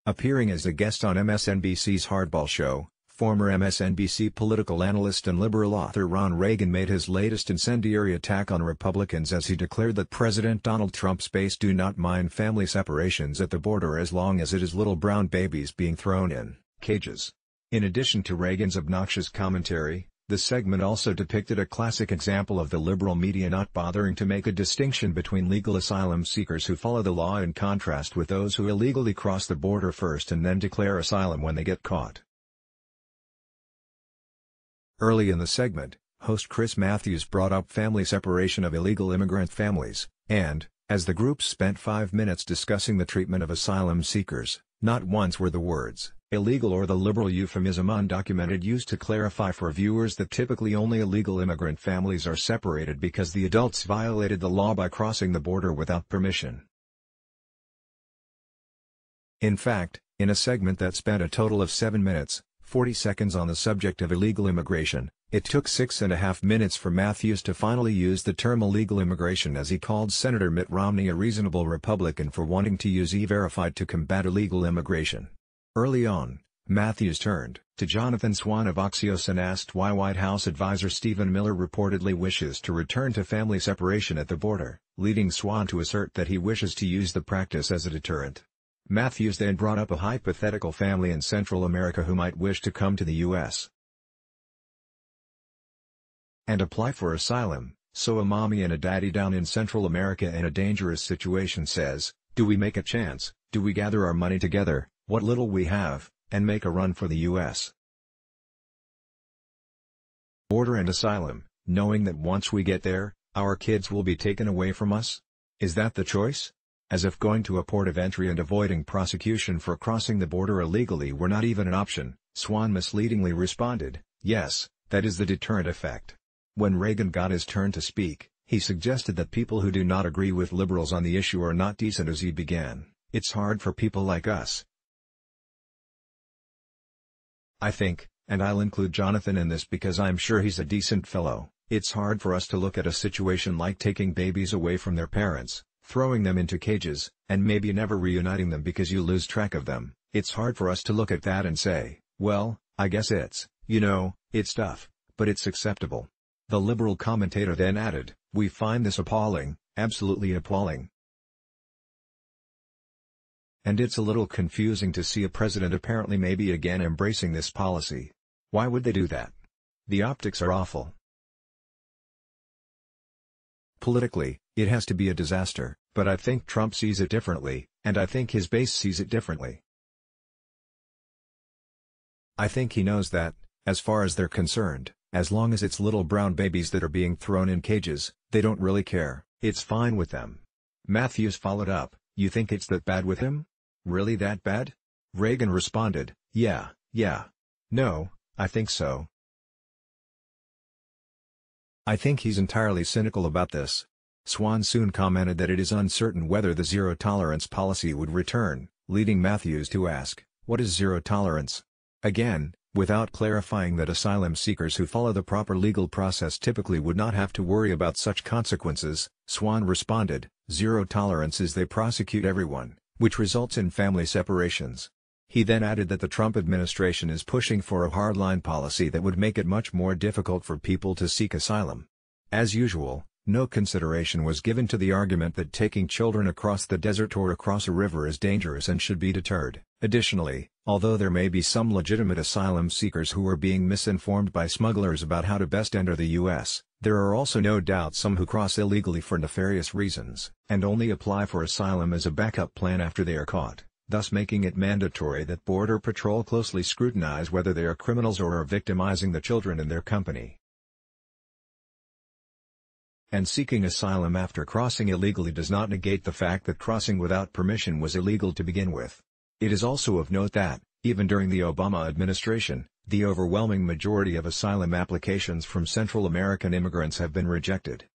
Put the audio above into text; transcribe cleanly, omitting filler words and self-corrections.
Appearing as a guest on MSNBC's Hardball show, former MSNBC political analyst and liberal author Ron Reagan made his latest incendiary attack on Republicans as he declared that President Donald Trump's base do not mind family separations at the border as long as it is little brown babies being thrown in cages. In addition to Reagan's obnoxious commentary, the segment also depicted a classic example of the liberal media not bothering to make a distinction between legal asylum seekers who follow the law in contrast with those who illegally cross the border first and then declare asylum when they get caught. Early in the segment, host Chris Matthews brought up family separation of illegal immigrant families, and, as the group spent 5 minutes discussing the treatment of asylum seekers, not once were the words illegal or the liberal euphemism undocumented used to clarify for viewers that typically only illegal immigrant families are separated because the adults violated the law by crossing the border without permission. In fact, in a segment that spent a total of 7 minutes, 40 seconds on the subject of illegal immigration, it took 6.5 minutes for Matthews to finally use the term illegal immigration as he called Senator Mitt Romney a reasonable Republican for wanting to use E-Verified to combat illegal immigration. Early on, Matthews turned to Jonathan Swan of Axios and asked why White House advisor Stephen Miller reportedly wishes to return to family separation at the border, leading Swan to assert that he wishes to use the practice as a deterrent. Matthews then brought up a hypothetical family in Central America who might wish to come to the U.S. and apply for asylum, so a mommy and a daddy down in Central America in a dangerous situation says, do we make a chance, do we gather our money together, what little we have, and make a run for the U.S. border and asylum, knowing that once we get there, our kids will be taken away from us? Is that the choice? As if going to a port of entry and avoiding prosecution for crossing the border illegally were not even an option, Swan misleadingly responded, yes, that is the deterrent effect. When Reagan got his turn to speak, he suggested that people who do not agree with liberals on the issue are not decent as he began, it's hard for people like us. I think, and I'll include Jonathan in this because I'm sure he's a decent fellow, it's hard for us to look at a situation like taking babies away from their parents, throwing them into cages, and maybe never reuniting them because you lose track of them. It's hard for us to look at that and say, well, I guess it's tough, but it's acceptable. The liberal commentator then added, we find this appalling, absolutely appalling. And it's a little confusing to see a president apparently maybe again embracing this policy. Why would they do that? The optics are awful. Politically, it has to be a disaster, but I think Trump sees it differently, and I think his base sees it differently. I think he knows that, as far as they're concerned, as long as it's little brown babies that are being thrown in cages, they don't really care, it's fine with them. Matthews followed up, you think it's that bad with him? Really that bad? Reagan responded, yeah. No, I think so. I think he's entirely cynical about this. Swan soon commented that it is uncertain whether the zero-tolerance policy would return, leading Matthews to ask, what is zero tolerance? Again, without clarifying that asylum seekers who follow the proper legal process typically would not have to worry about such consequences, Swan responded, zero tolerance is they prosecute everyone, which results in family separations. He then added that the Trump administration is pushing for a hardline policy that would make it much more difficult for people to seek asylum. As usual, no consideration was given to the argument that taking children across the desert or across a river is dangerous and should be deterred. Additionally, although there may be some legitimate asylum seekers who are being misinformed by smugglers about how to best enter the U.S., there are also no doubt some who cross illegally for nefarious reasons, and only apply for asylum as a backup plan after they are caught, thus making it mandatory that Border Patrol closely scrutinize whether they are criminals or are victimizing the children in their company. And seeking asylum after crossing illegally does not negate the fact that crossing without permission was illegal to begin with. It is also of note that, even during the Obama administration, the overwhelming majority of asylum applications from Central American immigrants have been rejected.